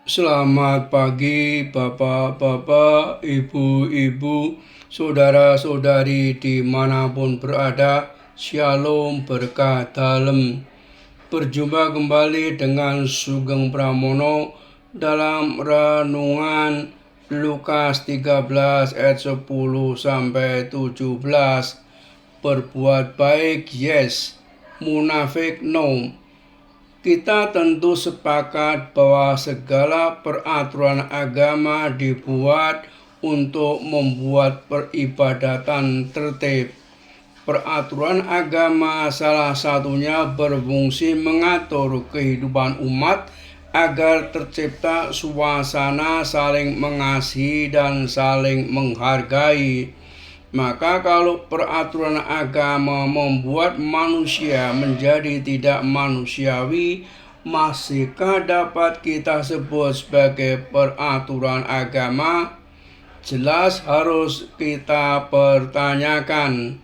Selamat pagi Bapak-Bapak, Ibu-Ibu, Saudara-saudari dimanapun berada. Shalom berkah dalem. Berjumpa kembali dengan Sugeng Pramono dalam renungan Lukas 13 ayat 10 sampai 17. Berbuat baik yes, munafik no. Kita tentu sepakat bahwa segala peraturan agama dibuat untuk membuat peribadatan tertib. Peraturan agama salah satunya berfungsi mengatur kehidupan umat agar tercipta suasana saling mengasihi dan saling menghargai. Maka kalau peraturan agama membuat manusia menjadi tidak manusiawi, masihkah dapat kita sebut sebagai peraturan agama? Jelas harus kita pertanyakan.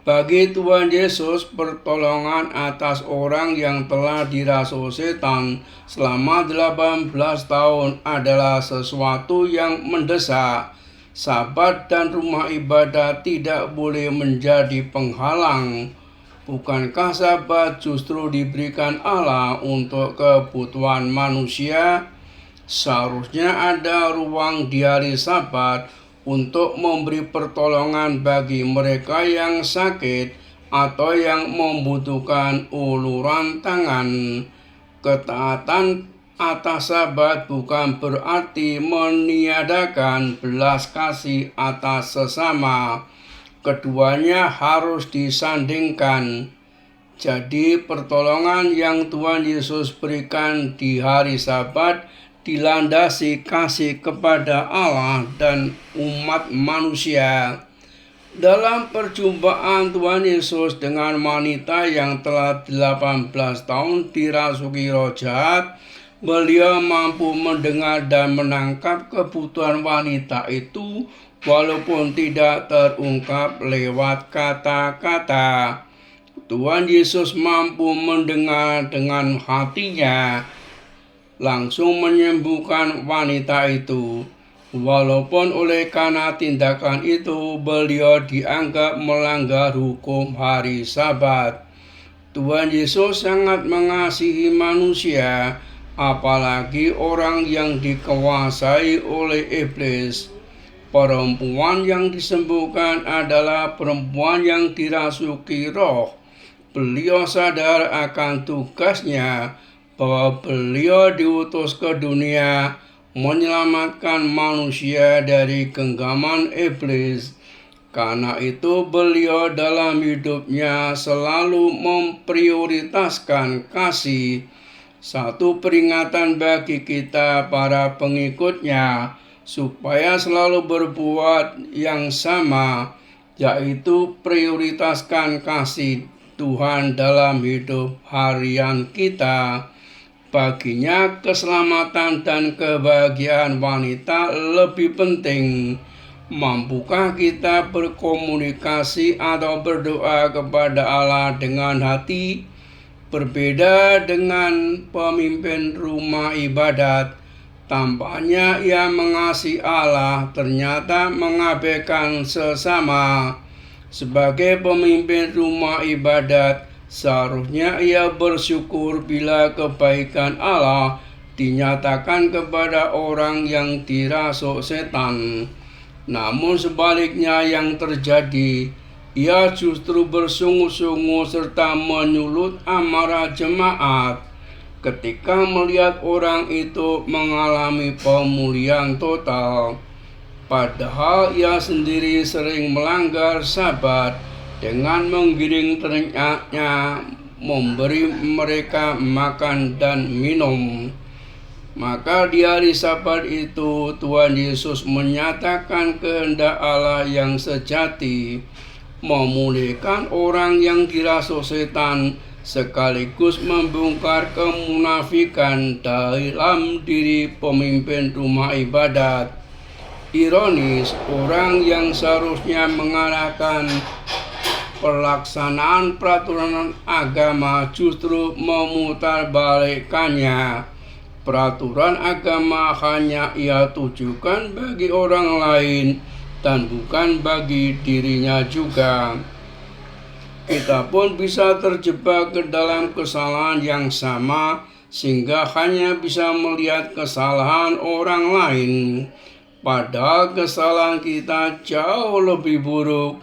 Bagi Tuhan Yesus, pertolongan atas orang yang telah dirasuki setan selama 18 tahun adalah sesuatu yang mendesak. Sabat dan rumah ibadah tidak boleh menjadi penghalang. Bukankah sabat justru diberikan Allah untuk kebutuhan manusia? Seharusnya ada ruang di hari Sabat untuk memberi pertolongan bagi mereka yang sakit atau yang membutuhkan uluran tangan. Ketaatan atas Sabat bukan berarti meniadakan belas kasih atas sesama. Keduanya harus disandingkan. Jadi pertolongan yang Tuhan Yesus berikan di hari Sabat dilandasi kasih kepada Allah dan umat manusia. Dalam perjumpaan Tuhan Yesus dengan wanita yang telah 18 tahun dirasuki roh jahat, beliau mampu mendengar dan menangkap kebutuhan wanita itu walaupun tidak terungkap lewat kata-kata. Tuhan Yesus mampu mendengar dengan hatinya, langsung menyembuhkan wanita itu. Walaupun oleh karena tindakan itu beliau dianggap melanggar hukum hari Sabat. Tuhan Yesus sangat mengasihi manusia, apalagi orang yang dikuasai oleh iblis. Perempuan yang disembuhkan adalah perempuan yang dirasuki roh. Beliau sadar akan tugasnya, bahwa beliau diutus ke dunia menyelamatkan manusia dari genggaman iblis. Karena itu beliau dalam hidupnya selalu memprioritaskan kasih. Satu peringatan bagi kita para pengikutnya supaya selalu berbuat yang sama, yaitu prioritaskan kasih Tuhan dalam hidup harian kita. Baginya keselamatan dan kebahagiaan wanita lebih penting. Mampukah kita berkomunikasi atau berdoa kepada Allah dengan hati? Berbeda dengan pemimpin rumah ibadat, tampaknya ia mengasihi Allah, ternyata mengabaikan sesama. Sebagai pemimpin rumah ibadat, seharusnya ia bersyukur bila kebaikan Allah dinyatakan kepada orang yang dirasuk setan. Namun sebaliknya yang terjadi, ia justru bersungut-sungut serta menyulut amarah jemaat ketika melihat orang itu mengalami pemulihan total. Padahal ia sendiri sering melanggar Sabat dengan menggiring ternaknya, memberi mereka makan dan minum. Maka di hari Sabat itu Tuhan Yesus menyatakan kehendak Allah yang sejati, memulihkan orang yang dirasuk setan sekaligus membongkar kemunafikan dalam diri pemimpin rumah ibadat. Ironis, orang yang seharusnya mengarahkan pelaksanaan peraturan agama justru memutarbalikkannya. peraturan agama hanya ia tujukan bagi orang lain dan bukan bagi dirinya juga. Kita pun bisa terjebak ke dalam kesalahan yang sama, sehingga hanya bisa melihat kesalahan orang lain. Padahal kesalahan kita jauh lebih buruk,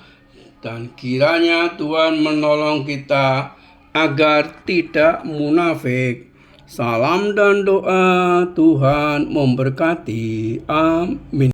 dan kiranya Tuhan menolong kita agar tidak munafik. Salam dan doa, Tuhan memberkati. Amin.